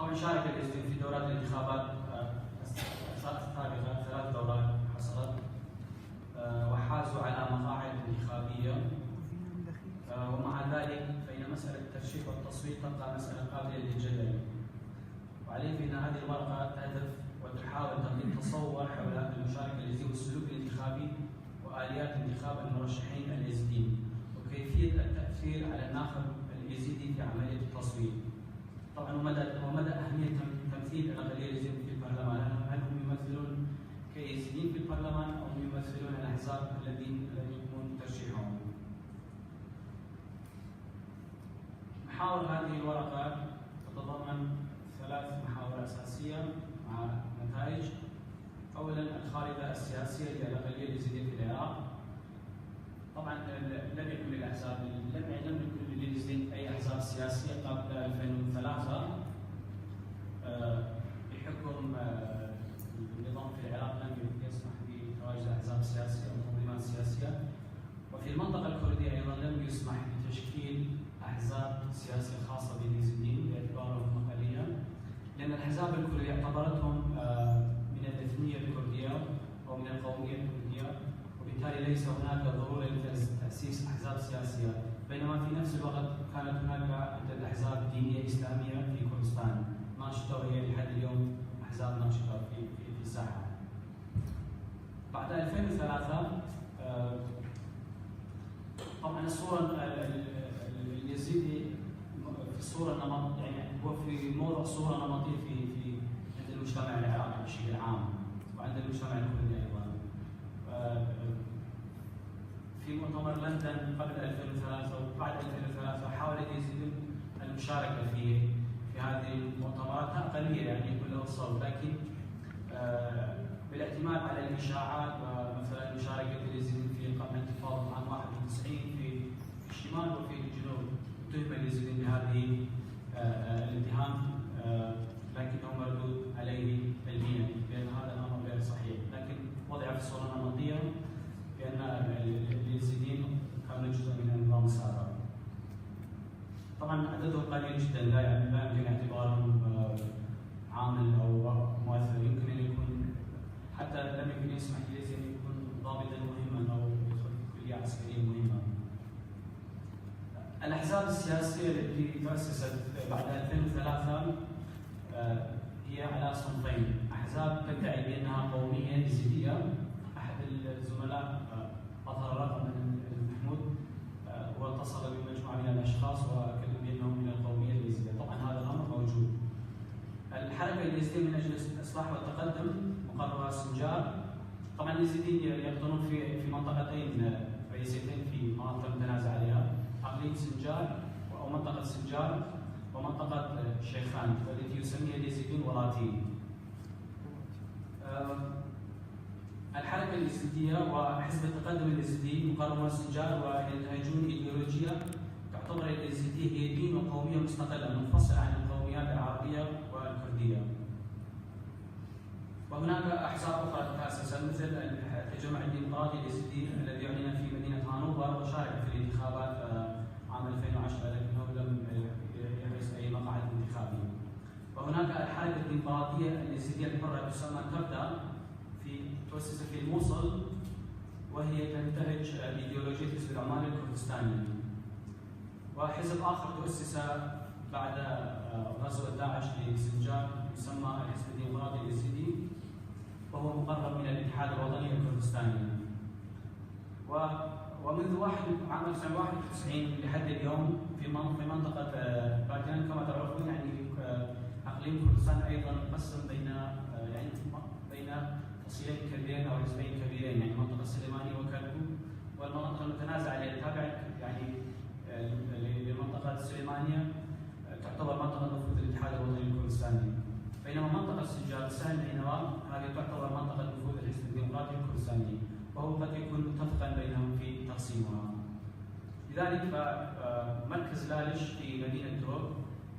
طبعا شارك اليزيديين في دورات الانتخابات السابقة 3 دورات حصلت، وحازوا على مقاعد انتخابية، ومع ذلك فإن مسألة الترشيح والتصويت تبقى مسألة قابلة للجدل. وعليه فإن هذه الورقة تهدف وتحاول تقديم تصور حول المشاركة اليزيدية والسلوك الانتخابي وآليات انتخاب المرشحين اليزيديين وكيفية التأثير على الناخب اليزيدي في عملية التصويت. طبعا ومدى أهمية تمثيل الأقلية اليزيدية في البرلمان، هل هم يمثلون كيزيديين في البرلمان أو يمثلون الأحزاب الذين يتم ترشيحهم. محاور هذه الورقة تتضمن 3 محاور أساسية مع نتائج. أولاً الخارطة السياسية للأقلية اليزيدية في العراق. طبعاً لم يكن للأحزاب لم يكن لليزيديين أي أحزاب سياسية قبل 2003 بحكم النظام في العراق لم يسمح بتواجد أحزاب سياسية أو تنظيمات سياسية. وفي المنطقة الكردية أيضاً لم يسمح بتشكيل أحزاب سياسية خاصة باليزيديين باعتبارهم أقلية، لأن الأحزاب الكردية اعتبرتهم من الإثنية الكردية أو من القومية الكردية، وبالتالي ليس هناك ضرورة لتأسيس أحزاب سياسية، بينما في نفس الوقت كانت هناك عدة أحزاب دينية إسلامية في كردستان ناشطة، وهي لحد اليوم أحزاب ناشطة في الساحة. بعد 2003 طبعا الصورة اليزيدي في الصورة النمط، يعني هو في موضع صورة نمطية في عند المجتمع العراقي بشكل عام وعند المجتمع الكردي أيضا. في مؤتمر لندن قبل 2003 وبعد 2003 حاول اليزيديون المشاركة في هذه المؤتمرات أقلية يعني يكون له صوت، لكن بالاعتماد على الإشاعات ومثلا مشاركة اليزيديين في انتفاضة عام 91 في الشمال وفي الجنوب، اتهم اليزيديين بهذه الاتهام، لكنه مردود عليه علميا بأن هذا الأمر غير صحيح، لكن وضع في صورة نمطية بأن اليزيديين كانوا جزء من النظام السابق. طبعا عددهم قليل جدا، لا يمكن اعتبارهم عامل او مؤثر، يمكن ان يكون حتى لم يكن يسمح لليزيديين ان يكون ضابطا مهما او يدخل في كليه عسكريه مهمه. الاحزاب السياسيه التي تاسست بعد 2003 هي على صنفين، احزاب تدعي بانها قوميه يزيديه. احد الزملاء اظهر رقم من محمود واتصل بمجموعه من الاشخاص وكلم بانهم من القوميه اليزيديه، طبعا هذا الامر موجود. الحركه اليزيديه من اجل الاصلاح والتقدم مقرها سنجار. طبعا اليزيديين يقطنون في منطقتين رئيسيتين في مناطق متنازع عليها، اقليم سنجار او منطقه سنجار ومنطقه شيخان، والتي يسميها اليزيديون ولاتين. الحركه اليزيديه وحزب التقدم اليزيدي مقرهم سنجار وينتهجون ايديولوجيا تعتبر اليزيديه هي دين وقوميه مستقله منفصله عن القوميات العربيه والكرديه. وهناك احزاب اخرى تاسست مثل التجمع الديمقراطي اليزيدي الذي اعلن في مدينه هانوفر وشارك في الانتخابات عام 2010، لكنه لم يحرز اي مقاعد انتخابيه. وهناك الحركه الديمقراطيه اليزيديه الحره تسمى كبدا تؤسست في الموصل، وهي تنتهج ايديولوجيه حزب العمال الكردستاني. وحزب اخر تؤسس بعد غزوه داعش لسنجار يسمى الحزب الديمقراطي اليزيدي، وهو مقرب من الاتحاد الوطني الكردستاني. ومنذ عام 1991 لحد اليوم في منطقه باكان كما تعرفون، يعني اقليم كردستان ايضا مقسم بين فصيلين كبيرين او حزبين كبيرين، يعني المنطقه السليمانيه وكركوك، والمناطق المتنازعه اللي تابعه يعني للمنطقه السليمانيه تعتبر منطقه نفوذ الاتحاد الوطني الكردستاني، بينما منطقه سنجار السهل العينوان هذه تعتبر منطقه نفوذ الحزب الديمقراطي الكردستاني، وهو قد يكون متفقا بينهم في تقسيمها. لذلك فمركز لالش في مدينه دروب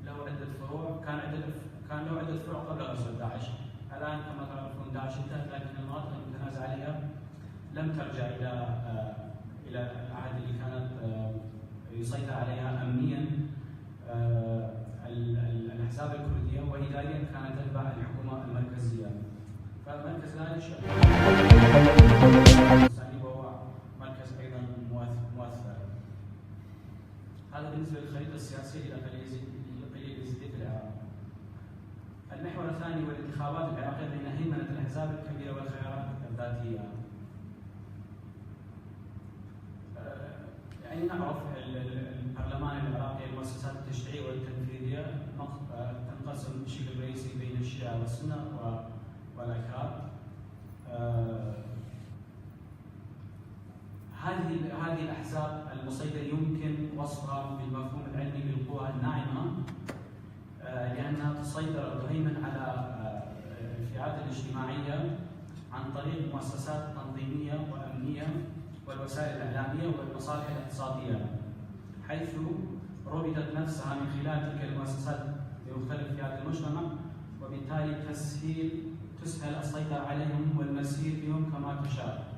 له عده فروع، كان له عده فروع قبل غزوه داعش. الان كما تعرفون داعش انتهت، لكن المناطق المتنازع عليها لم ترجع الى العهد اللي كانت يسيطر عليها امنيا الاحزاب الكرديه، وهي مركز الآلي وهو مركز أيضا مؤثر. هذا بالنسبة للخريطة السياسية للأقلية اليزيدية في العراق. المحور الثاني هو الانتخابات العراقية بين هيمنة الأحزاب الكبيرة والخيارات الذاتية. يعني نعرف البرلمان العراقي المؤسسات التشريعية والتنفيذية تنقسم بشكل رئيسي بين الشيعة والسنة والأكراد. هذه الأحزاب المسيطرة يمكن وصفها بالمفهوم العلمي بالقوى الناعمة، لأنها تسيطر أو تهيمن على الفئات الاجتماعية عن طريق مؤسسات تنظيمية وأمنية والوسائل الإعلامية والمصالح الاقتصادية، حيث ربطت نفسها من خلال تلك المؤسسات بمختلف فئات المجتمع، وبالتالي تسهل السيطرة عليهم والمسير بهم كما تشاء،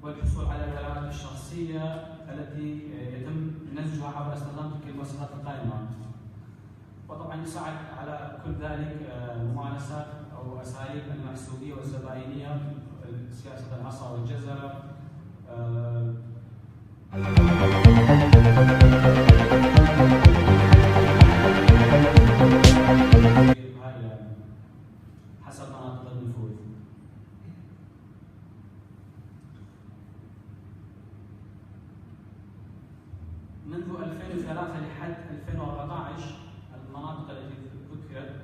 والحصول على الولاءات الشخصية التي يتم نسجها عبر استخدام تلك المؤسسات القائمة. وطبعا يساعد على كل ذلك ممارسات أو أساليب المحسوبية والزبائنية، سياسة العصا والجزرة، حسب مناطق النفوذ. منذ 2003 لحد 2014 المناطق التي ذكرت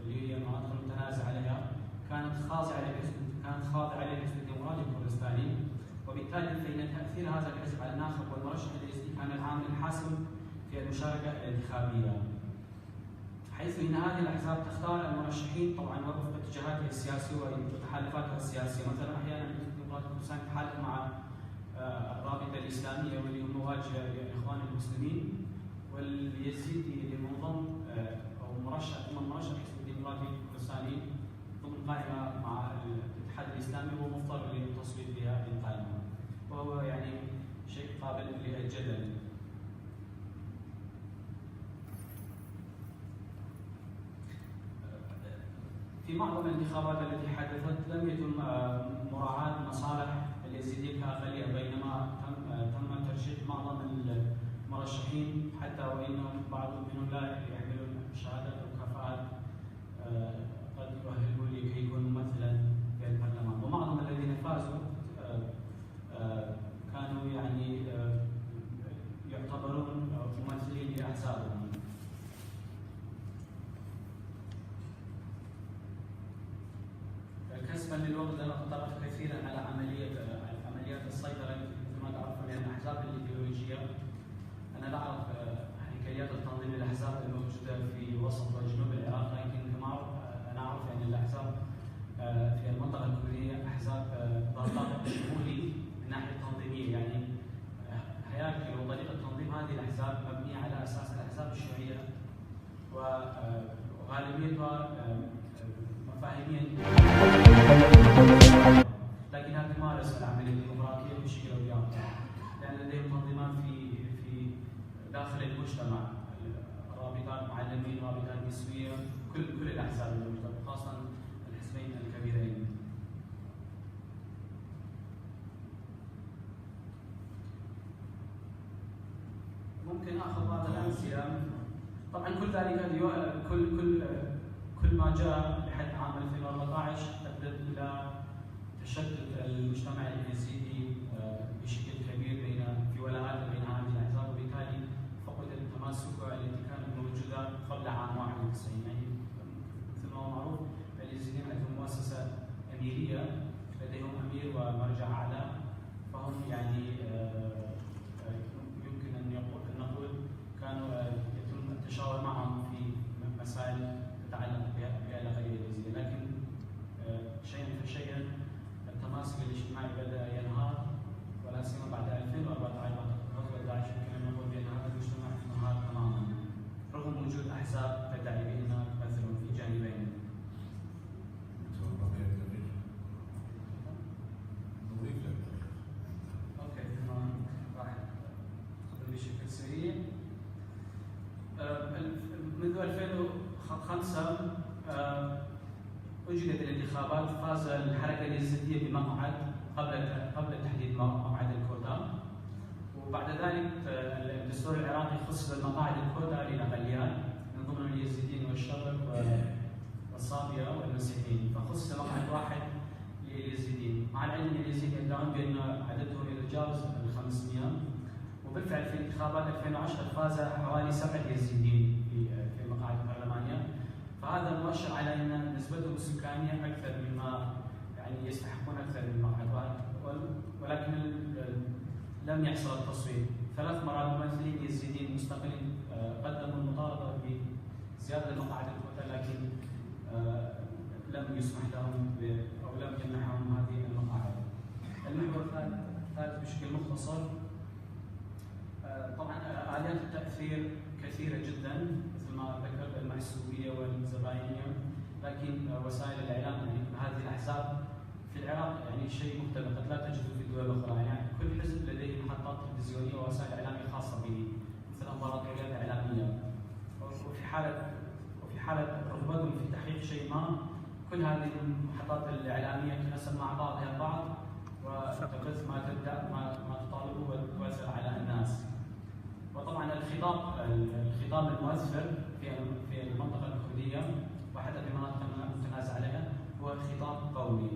اللي هي المناطق المتنازع عليها كانت خاضعة للحزب الديمقراطي الكردستاني، وبالتالي فإن تأثير هذا الحزب على الناخب والمرشح اليزيدي كان العامل الحاسم في المشاركة الانتخابية، حيث إن هذه الأحزاب تختار المرشحين طبعا وفق اتجاهاتها السياسية وتحالفاتها السياسية. مثلا أحيانا الحزب الديمقراطي الكردستاني يتحالف مع الرابطة الإسلامية واللي هم مواجهة للإخوان المسلمين، واليزيدي اللي منضم أو مرشح الحزب الديمقراطي الكردستاني ضمن قائمة مع الاتحاد الإسلامي هو مضطر للتصويت بهذه القائمة، وهو يعني شيء قابل للجدل. في معظم الانتخابات التي حدثت لم يتم مراعاة مصالح اليزيدية كأقلية، بينما تم ترشيح معظم المرشحين حتى وإنهم بعض منهم لا يحملون شهادات أو كفاءات قد يؤهلوا لكي يكونوا ممثلا في البرلمان. ومعظم الذين فازوا كانوا يعني يعتبرون ممثلين لأحزابهم. كسبا للوقت انا تطرقت كثيرا على عمليات السيطره مثل ما تعرفون عن الاحزاب الايديولوجيه. انا لا اعرف حكايات التنظيم الاحزاب الموجوده في وسط وجنوب العراق، لكن كما انا اعرف ان الاحزاب في المنطقه الكرديه احزاب ذات طابع شمولي من ناحيه التنظيميه، يعني هياكل وطريقه تنظيم هذه الاحزاب مبنيه على اساس الاحزاب الشيوعيه، وغالبيتها مفاهيميا لكنها تمارس العمليه الديمقراطيه بشكل او باخر، لان لديهم تنظيمات في داخل المجتمع، رابطات معلمين، رابطات نسويه، كل الاحزاب الموجوده، خاصه الحزبين الكبيرين. ممكن اخذ بعض الامثله. طبعا كل ذلك كل ما جاء لحد عام 2014 ادت الى تشتت المجتمع اليزيدي بشكل كبير في ولاءات بين هذه الاحزاب، وبالتالي فقد التماسك التي كانت موجوده قبل عام 91. يعني مثل ما هو معروف اليزيديين عندهم مؤسسه اميريه، لديهم امير ومرجع اعلى، فهم يعني يمكن ان نقول كانوا يتم التشاور معهم في مسائل تتعلق بالاقليه اليزيديه، لكن شيئا فشيئا التماسك الاجتماعي بدا ينهار، ولا سيما بعد 2014 غزوه داعش يمكن ان نقول بان هذا المجتمع انهار تماما رغم وجود احزاب تدعي بانها تمثل في جانبين. اوكي تمام، راح اخذ بشكل سريع. منذ 2005 أجريت الانتخابات فاز الحركة اليزيدية بمقعد قبل تحديد مقعد الكوتا، وبعد ذلك الدستور العراقي خصص المقاعد الكوتا للأقليات من ضمن اليزيديين والشرق والصابئة والمسيحيين، فخصص مقعد واحد لليزيديين، مع العلم ان اليزيديين يدعون بان عددهم يتجاوز ال 500، وبالفعل في انتخابات 2010 فاز حوالي 7 يزيديين في المقاعد البرلمانيه، فهذا مؤشر على ان نسبتهم السكانيه اكثر مما يعني يستحقون اكثر من مقعد، ولكن لم يحصل التصويت. 3 مرات ممثلين يزيديين مستقلين قدموا المطالبه بزياده المقاعد الكوتا، لكن لم يسمح لهم او لم يمنحهم هذه المقاعد. المحور الثالث بشكل مختصر، طبعا آليات التأثير كثيرة جدا مثل ما ذكرت، المحسوبية والزبائنية، لكن وسائل الإعلام يعني هذه الأحزاب في العراق يعني شيء مختلف قد لا تجده في الدول الأخرى، يعني كل حزب لديه محطات تلفزيونية ووسائل إعلامية خاصة به مثل امبراطوريات إعلامية، وفي حالة رغبتهم في تحقيق شيء ما كل هذه المحطات الإعلامية تنسق مع بعضها البعض وتبث ما تطالبه وتؤثر على الناس. وطبعا الخطاب المؤثر في المنطقة الكردية وحتى في مناطق المتنازع عليها هو خطاب قومي.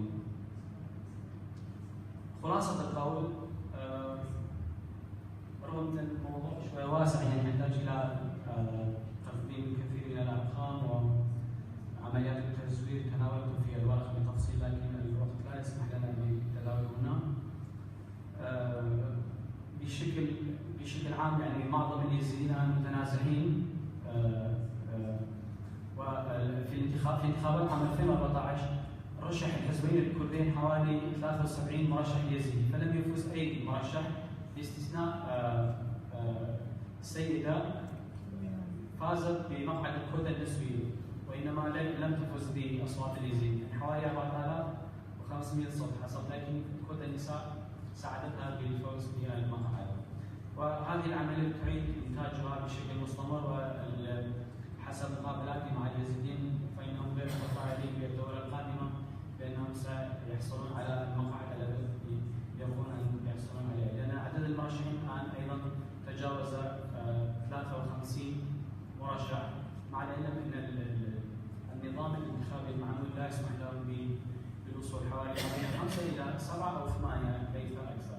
خلاصة القول، رغم ان الموضوع شوي واسع يعني يحتاج الى تقديم كثير من الارقام وعمليات التزوير تناولته في الورقه بالتفصيل، لكن الوقت لا يسمح لنا بتداوله هنا. بشكل عام يعني معظم اليزيديين متنازعين، وفي انتخابات عام 2014 رشح الحزبين الكردين حوالي 73 مرشح يزيدي، فلم يفوز اي مرشح باستثناء السيده فازت بمقعد الكوتا النسويه، وانما لم تفز باصوات اليزيد، يعني حوالي 4500 صوت حصل، لكن كوتا النساء ساعدتها بالفوز بالمقعد. وهذه العمليه تعيد انتاجها بشكل مستمر، وحسب مقابلاتي مع اليزيديين فانهم غير متفائلين بالدوره القادمه بانهم سيحصلون على المقاعد التي يرغبون ان يحصلون عليها، لان عدد المرشحين الان ايضا تجاوز 53 مرشح، مع العلم ان النظام الانتخابي المعمول لا يسمح لهم بالوصول حوالي 5 إلى 7 أو 8 ليس اكثر.